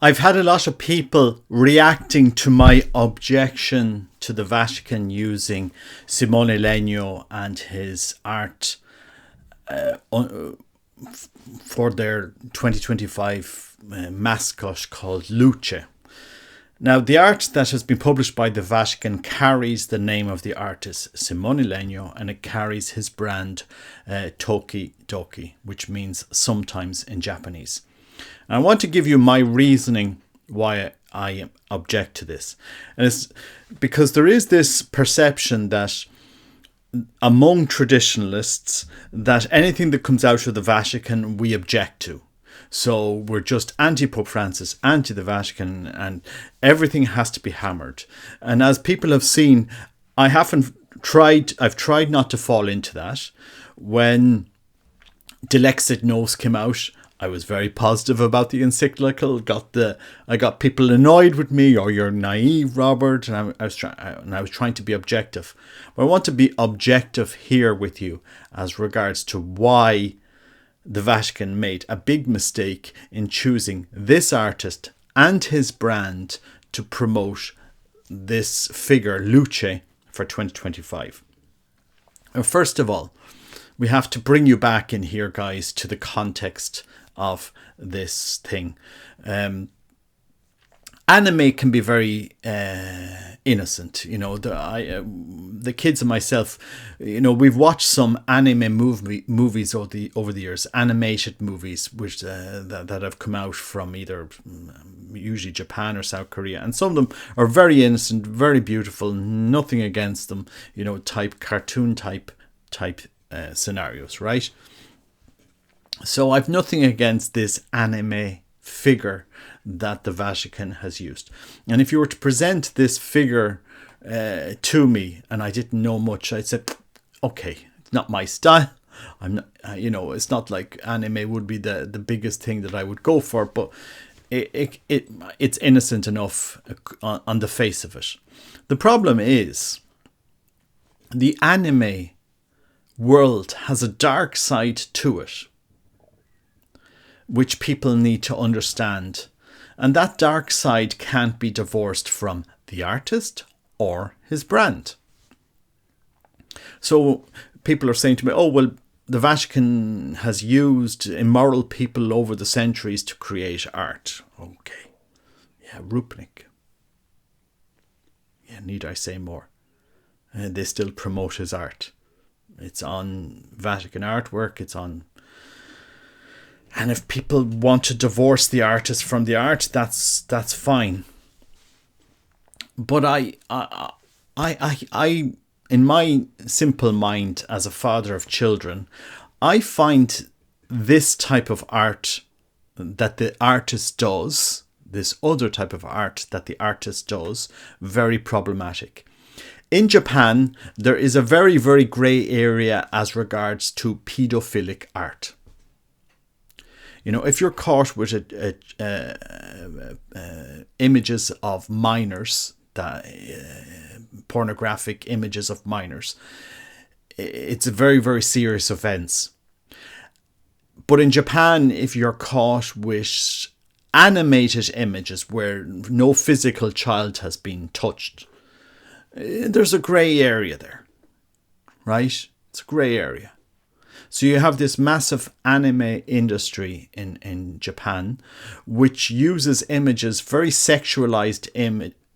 I've had a lot of people reacting to my objection to the Vatican using Simone Legno and his art for their 2025 mascot called Luce. Now, the art that has been published by the Vatican carries the name of the artist Simone Legno, and it carries his brand TokiDoki, which means sometimes in Japanese. And I want to give you my reasoning why I object to this. And it's because there is this perception that among traditionalists that anything that comes out of the Vatican we object to. So we're just anti-Pope Francis, anti the Vatican, and everything has to be hammered. And as people have seen, I've tried not to fall into that. When Dilexit Nos came out, I was very positive about the encyclical. I got people annoyed with me, or you're naive, Robert, and I was trying to be objective. But I want to be objective here with you as regards to why the Vatican made a big mistake in choosing this artist and his brand to promote this figure, Luce, for 2025. First of all, we have to bring you back in here, guys, to the context of this thing. Anime can be very innocent, the kids and myself, we've watched some anime movies over the years, animated movies which that have come out from either usually Japan or South Korea, and some of them are very innocent, very beautiful, nothing against them, cartoon type scenarios, right? So I've nothing against this anime figure that the Vatican has used. And if you were to present this figure to me and I didn't know much, I'd say, okay, it's not my style. I'm not, it's not like anime would be the biggest thing that I would go for, but it's innocent enough on the face of it. The problem is the anime world has a dark side to it, which people need to understand. And that dark side can't be divorced from the artist or his brand. So people are saying to me, oh, well, the Vatican has used immoral people over the centuries to create art. Okay. Yeah, Rupnik. Yeah, need I say more? They still promote his art. It's on Vatican artwork, it's on... And if people want to divorce the artist from the art, that's fine. But I, in my simple mind as a father of children, I find this type of art that the artist does, this other type of art that the artist does, very problematic. In Japan, there is a very, very grey area as regards to paedophilic art. If you're caught with images of minors, pornographic images of minors, it's a very, very serious offence. But in Japan, if you're caught with animated images where no physical child has been touched, there's a grey area there, right? It's a grey area. So you have this massive anime industry in Japan, which uses images, very sexualized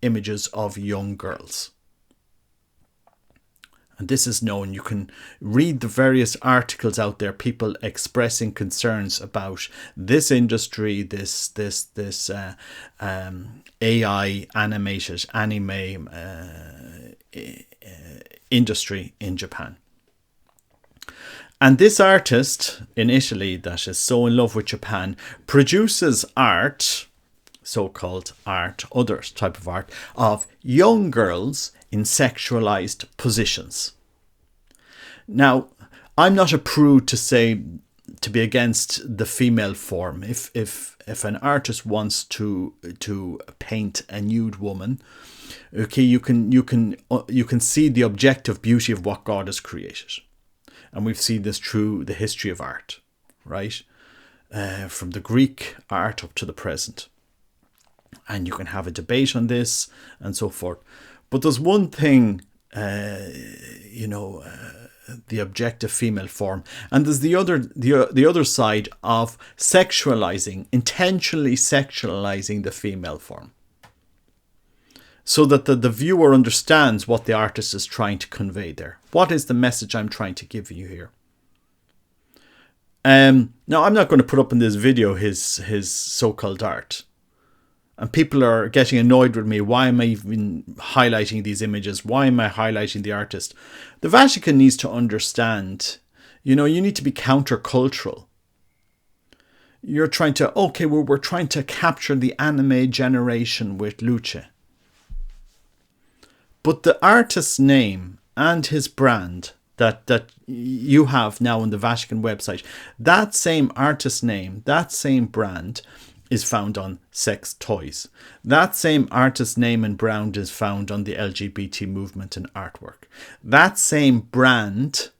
images of young girls. And this is known. You can read the various articles out there, people expressing concerns about this industry, this AI animated anime industry in Japan. And this artist in Italy that is so in love with Japan produces art, so-called art, other type of art, of young girls in sexualized positions. Now, I'm not a prude to be against the female form. If an artist wants to paint a nude woman, okay, you can see the objective beauty of what God has created. And we've seen this through the history of art, right? From the Greek art up to the present. and you can have a debate on this and so forth. But there's one thing, the objective female form, and there's the other side of sexualizing, intentionally sexualizing the female form, so that the viewer understands what the artist is trying to convey there. What is the message I'm trying to give you here? Now, I'm not going to put up in this video his so-called art. And people are getting annoyed with me. Why am I even highlighting these images? Why am I highlighting the artist? The Vatican needs to understand, you need to be countercultural. You're trying to, we're trying to capture the anime generation with Luce. But the artist's name and his brand that you have now on the Vatican website, that same artist's name, that same brand is found on sex toys. That same artist's name and brand is found on the LGBT movement and artwork. That same brand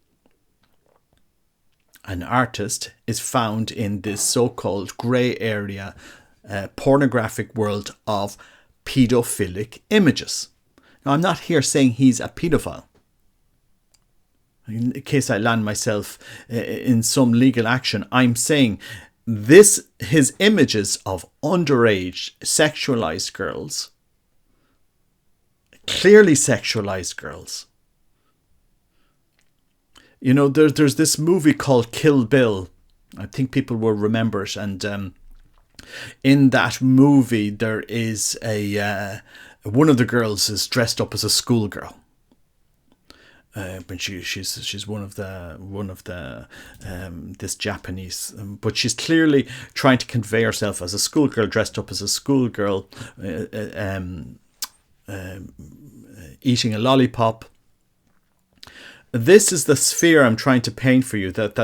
and artist is found in this so-called grey area pornographic world of pedophilic images. Now, I'm not here saying he's a pedophile, in case I land myself in some legal action. I'm saying his images of underage sexualized girls, clearly sexualized girls. There's this movie called Kill Bill. I think people will remember it. And in that movie, there is one of the girls is dressed up as a schoolgirl. But she's one of the this Japanese, but she's clearly trying to convey herself as a schoolgirl, dressed up as a schoolgirl, eating a lollipop. This is the sphere I'm trying to paint for you. That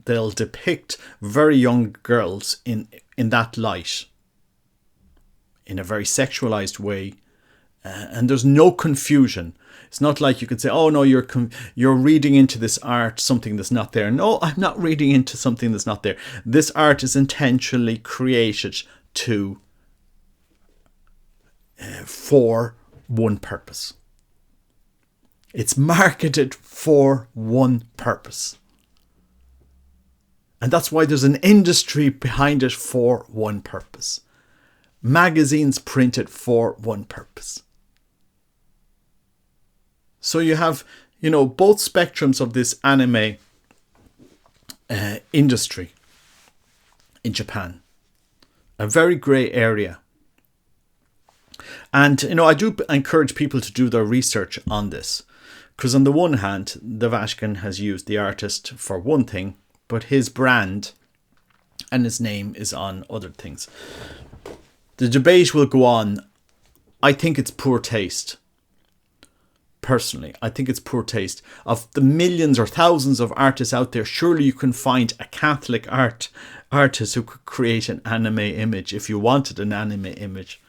they'll depict very young girls in that light, in a very sexualized way, and there's no confusion. It's not like you could say, oh no, you're reading into this art something that's not there. No, I'm not reading into something that's not there. This art is intentionally created for one purpose. It's marketed for one purpose. And that's why there's an industry behind it for one purpose. Magazines printed for one purpose. So you have, both spectrums of this anime industry in Japan. A very grey area. And, I do encourage people to do their research on this. Because on the one hand, the Vatican has used the artist for one thing, but his brand and his name is on other things. The debate will go on. I think it's poor taste. Personally, I think it's poor taste. Of the millions or thousands of artists out there, surely you can find a Catholic artist who could create an anime image, if you wanted an anime image,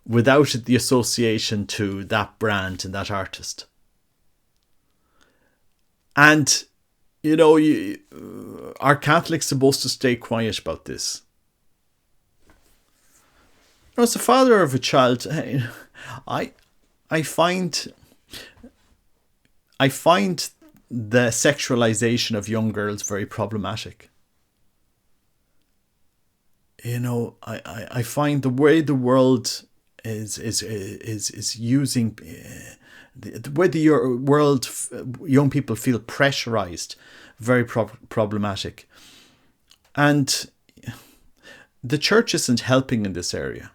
without the association to that brand and that artist. And, are Catholics supposed to stay quiet about this? As a father of a child, I find the sexualization of young girls very problematic. I find the way the world is using the way the young people feel pressurized, very problematic. And the church isn't helping in this area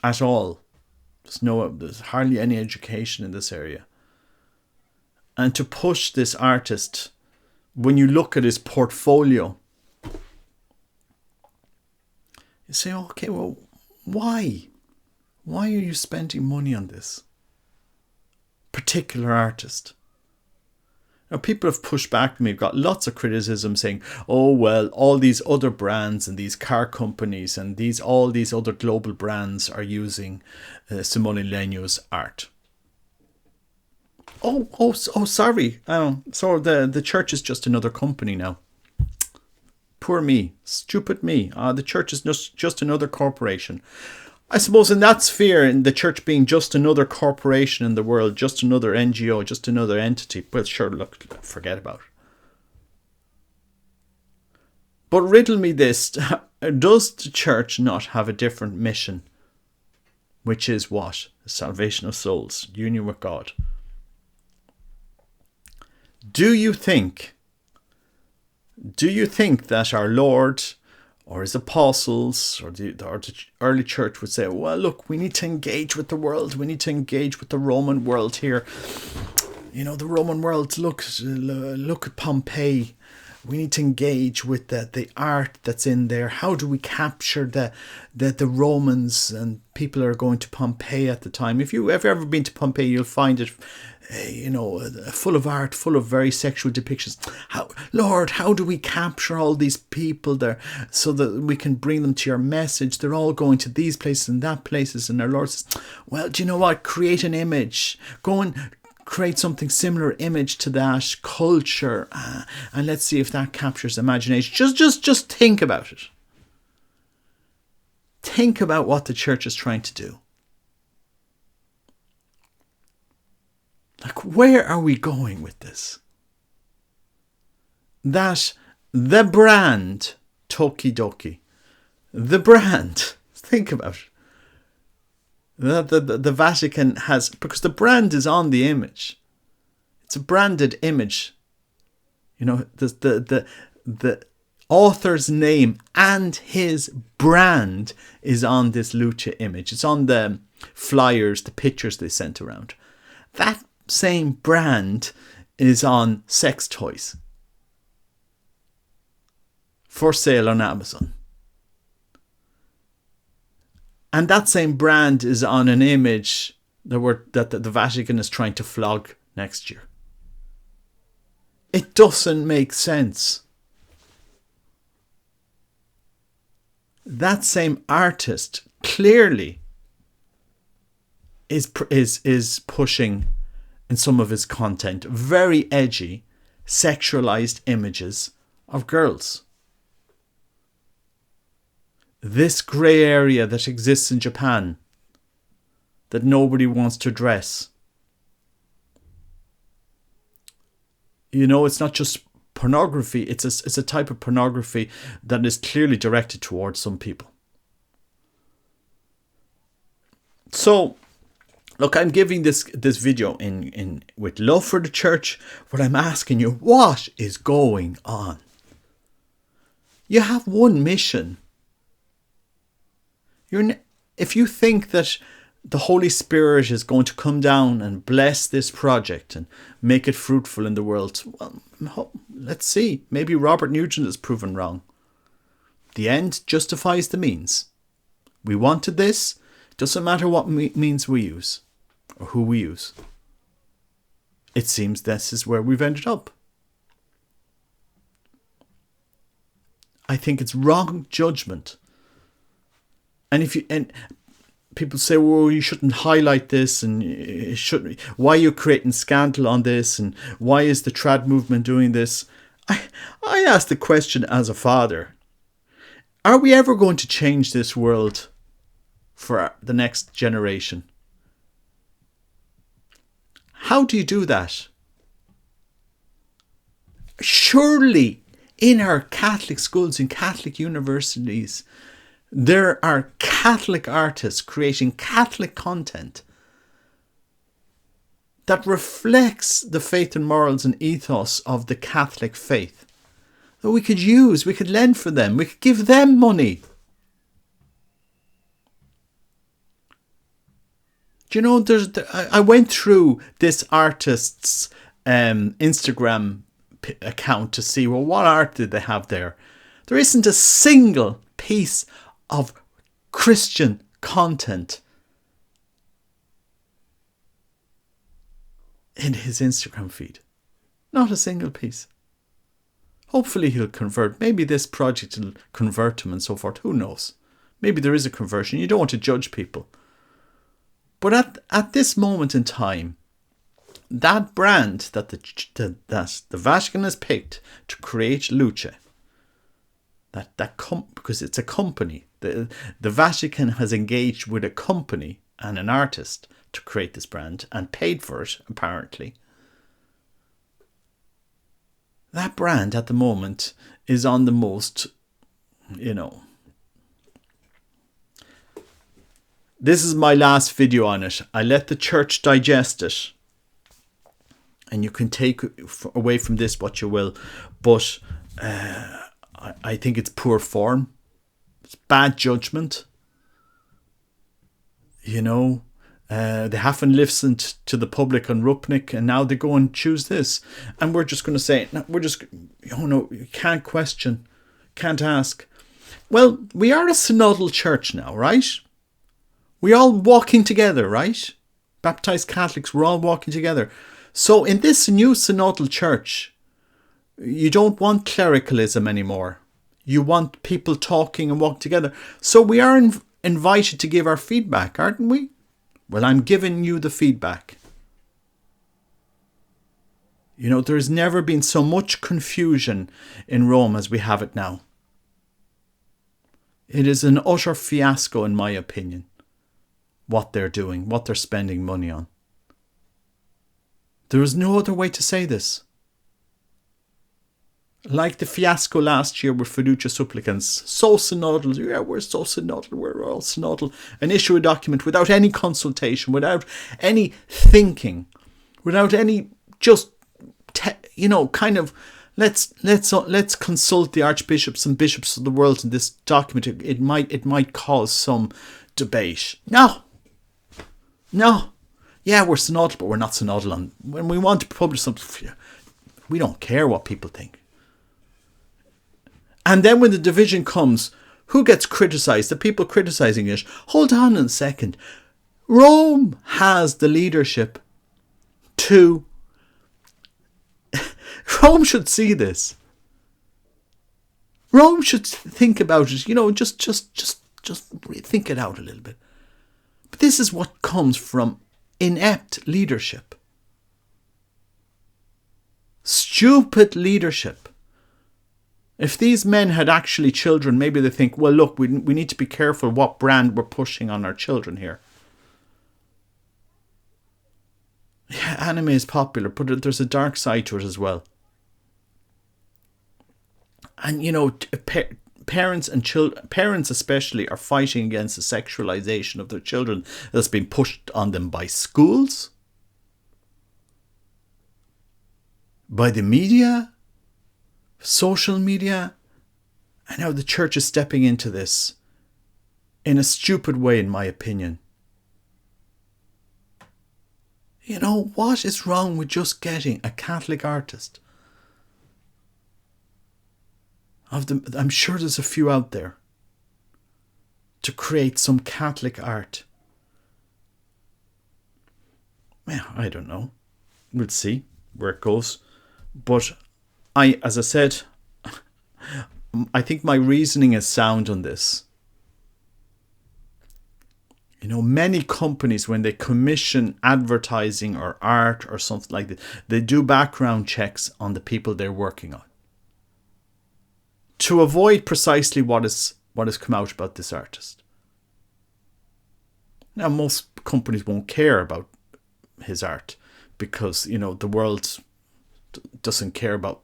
at all. There's hardly any education in this area. And to push this artist, when you look at his portfolio, you say, okay, well, why? Why are you spending money on this particular artist? Now, people have pushed back at me. I've got lots of criticism saying, oh, well, all these other brands and these car companies and all these other global brands are using Simone Legno's art. Sorry. So the church is just another company now. Poor me. Stupid me. The church is just another corporation. I suppose in that sphere, in the church being just another corporation in the world, just another NGO, just another entity, well, sure, look, forget about it. But riddle me this, does the church not have a different mission? Which is what? The salvation of souls, union with God. Do you think that our Lord or his apostles or the early church would say, well, look, we need to engage with the world. We need to engage with the Roman world here. You know, the Roman world, look at Pompeii. We need to engage with the art that's in there. How do we capture the Romans and people are going to Pompeii at the time? If you've ever been to Pompeii, you'll find it, full of art, full of very sexual depictions. Lord, how do we capture all these people there so that we can bring them to your message? They're all going to these places and that places. And our Lord says, well, do you know what? Create an image. Go and create something similar image to that culture, and let's see if that captures imagination. Just think about it. Think about what the church is trying to do. Like, where are we going with this? That the brand TokiDoki, the brand, think about it. The Vatican has, because the brand is on the image. It's a branded image. You know, the author's name and his brand is on this Luce image. It's on the flyers, the pictures they sent around. That same brand is on sex toys for sale on Amazon. And that same brand is on an image that the Vatican is trying to flog next year. It doesn't make sense. That same artist clearly is pushing in some of his content very edgy, sexualized images of girls. This grey area that exists in Japan that nobody wants to address. You know, it's not just pornography, it's a type of pornography that is clearly directed towards some people. So, look, I'm giving this video in with love for the church, but I'm asking you, what is going on? You have one mission. If you think that the Holy Spirit is going to come down and bless this project and make it fruitful in the world, well, let's see. Maybe Robert Nugent is proven wrong. The end justifies the means. We wanted this. Doesn't matter what means we use or who we use. It seems this is where we've ended up. I think it's wrong judgment. And people say, well, you shouldn't highlight this, and it shouldn't. Why are you creating scandal on this, and why is the trad movement doing this? I ask the question as a father: are we ever going to change this world for the next generation? How do you do that? Surely, in our Catholic schools, in Catholic universities, there are Catholic artists creating Catholic content that reflects the faith and morals and ethos of the Catholic faith that we could use, we could lend for them, we could give them money. Do you know, I went through this artist's Instagram account to see, well, what art did they have there? There isn't a single piece of Christian content in his Instagram feed. Not a single piece. Hopefully he'll convert. Maybe this project will convert him and so forth. Who knows? Maybe there is a conversion. You don't want to judge people. But at this moment in time, that brand that the Vatican has picked to create Luce Because it's a company. The Vatican has engaged with a company and an artist to create this brand and paid for it, apparently. That brand at the moment is on the most, This is my last video on it. I let the church digest it. And you can take away from this what you will. But I think it's poor form. It's bad judgment. They haven't listened to the public on Rupnik, and now they go and choose this. And we're just going to say, you can't question, can't ask. Well, we are a synodal church now, right? We're all walking together, right? Baptized Catholics, we're all walking together. So in this new synodal church, you don't want clericalism anymore. You want people talking and walking together. So we are invited to give our feedback, aren't we? Well, I'm giving you the feedback. There's never been so much confusion in Rome as we have it now. It is an utter fiasco, in my opinion, what they're doing, what they're spending money on. There is no other way to say this. Like the fiasco last year with Fiducia Supplicans. So synodal. Yeah, we're so synodal. We're all synodal. And issue a document without any consultation, without any thinking, without any let's consult the archbishops and bishops of the world in this document. It might cause some debate. No. Yeah, we're synodal, but we're not synodal. And when we want to publish something, we don't care what people think. And then when the division comes, who gets criticised? The people criticising it. Hold on a second. Rome has the leadership to... Rome should see this. Rome should think about it. Just think it out a little bit. But this is what comes from inept leadership. Stupid leadership. If these men had actually children, maybe they think, well, look, we need to be careful what brand we're pushing on our children here. Yeah, anime is popular, but there's a dark side to it as well. And, parents and parents especially are fighting against the sexualization of their children that's been pushed on them by schools, by the media, social media, and now the church is stepping into this in a stupid way, in my opinion. What is wrong with just getting a Catholic artist? I'm sure there's a few out there to create some Catholic art. Yeah, I don't know. We'll see where it goes. But as I said, I think my reasoning is sound on this. Many companies, when they commission advertising or art or something like that, they do background checks on the people they're working on, to avoid precisely what has come out about this artist. Now, most companies won't care about his art because, the world doesn't care about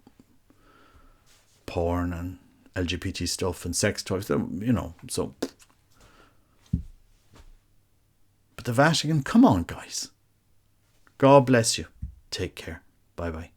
porn and LGBT stuff and sex toys, so. But the Vatican, come on, guys. God bless you. Take care. Bye-bye.